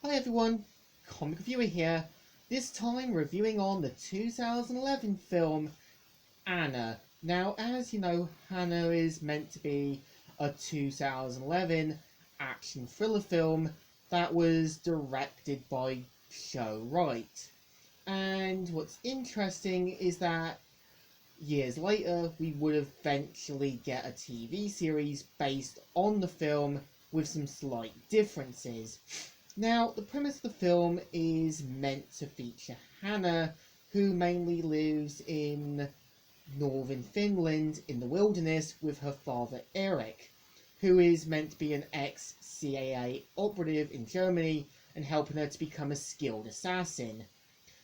Hi everyone, Comic Reviewer here, this time reviewing on the 2011 film Hanna. Now, as you know, Hanna is meant to be a 2011 action thriller film that was directed by Joe Wright. And what's interesting is that years later, we would eventually get a TV series based on the film with some slight differences. Now, the premise of the film is meant to feature Hanna, who mainly lives in northern Finland in the wilderness with her father Eric, who is meant to be an ex-CIA operative in Germany and helping her to become a skilled assassin.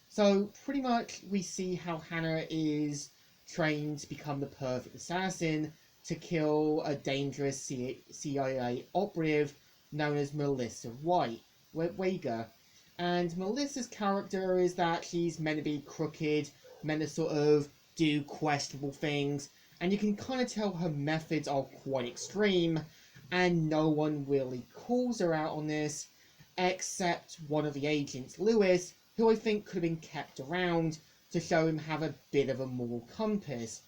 So, pretty much, we see how Hanna is trained to become the perfect assassin to kill a dangerous CIA operative known as Melissa Wager. And Melissa's character is that she's meant to be crooked, meant to sort of do questionable things, and you can kind of tell her methods are quite extreme, and no one really calls her out on this, except one of the agents, Lewis, who I think could have been kept around to show him have a bit of a moral compass.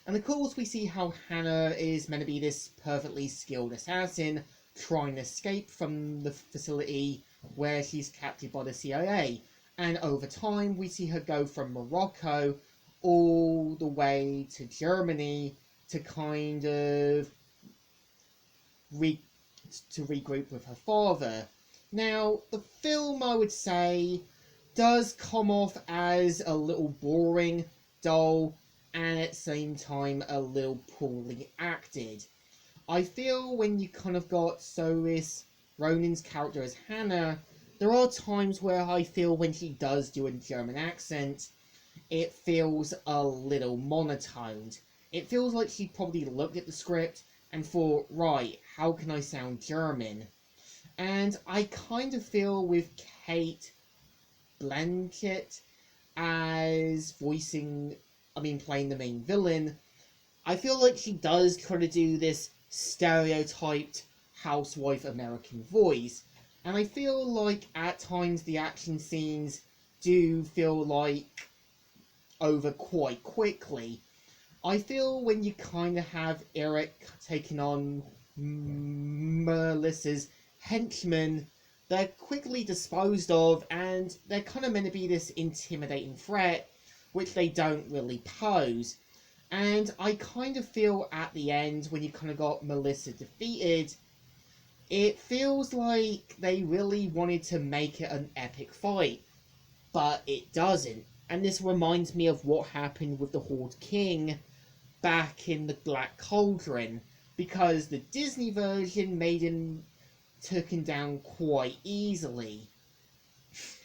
And of course we see how Hanna is meant to be this perfectly skilled assassin trying to escape from the facility where she's captured by the CIA. And over time we see her go from Morocco all the way to Germany to kind of regroup with her father. Now, the film, I would say, does come off as a little boring, dull, and at the same time a little poorly acted. I feel when you kind of got Saoirse Ronan's character as Hanna, there are times where I feel when she does do a German accent, it feels a little monotoned. It feels like she probably looked at the script and thought, right, how can I sound German? And I kind of feel with Kate Blanchett as playing the main villain, I feel like she does try to do this stereotyped housewife American voice. And I feel like at times the action scenes do feel like over quite quickly. I feel when you kind of have Eric taking on Melissa's henchmen, they're quickly disposed of, and they're kind of meant to be this intimidating threat, which they don't really pose. And I kind of feel at the end, when you kind of got Melissa defeated, it feels like they really wanted to make it an epic fight, but it doesn't. And this reminds me of what happened with the Horde King back in the Black Cauldron, because the Disney version made him took him down quite easily.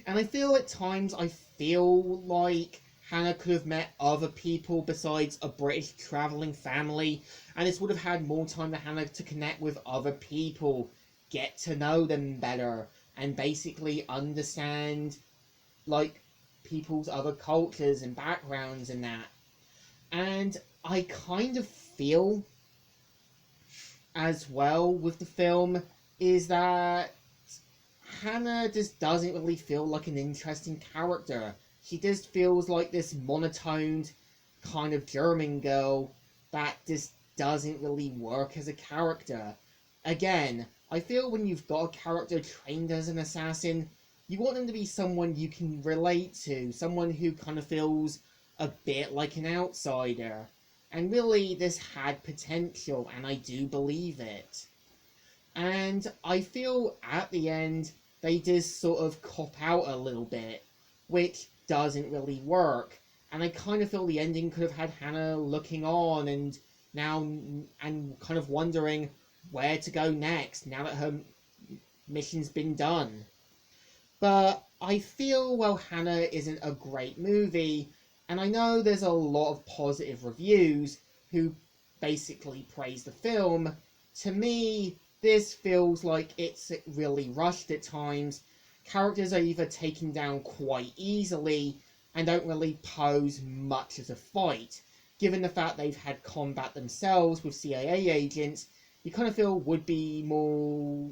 And I feel at times like Hanna could have met other people besides a British travelling family, and this would have had more time for Hanna to connect with other people, get to know them better, and basically understand like people's other cultures and backgrounds and that. And I kind of feel as well with the film is that Hanna just doesn't really feel like an interesting character. She just feels like this monotoned kind of German girl that just doesn't really work as a character. Again, I feel when you've got a character trained as an assassin, you want them to be someone you can relate to, someone who kind of feels a bit like an outsider. And really, this had potential, and I do believe it. And I feel at the end, they just sort of cop out a little bit, which doesn't really work. And I kind of feel the ending could have had Hanna looking on and kind of wondering where to go next now that her mission's been done. But I feel, well, Hanna isn't a great movie, and I know there's a lot of positive reviews who basically praise the film. To me, this feels like it's really rushed at times. Characters are either taken down quite easily and don't really pose much as a fight. Given the fact they've had combat themselves with CIA agents, you kind of feel would be more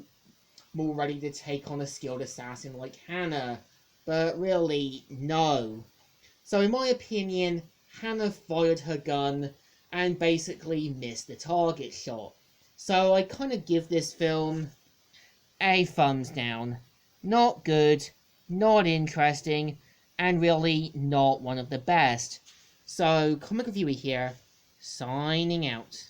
more ready to take on a skilled assassin like Hanna. But really, no. So in my opinion, Hanna fired her gun and basically missed the target shot. So I kind of give this film a thumbs down. Not good, not interesting, and really not one of the best. So, Comic Reviewer here, signing out.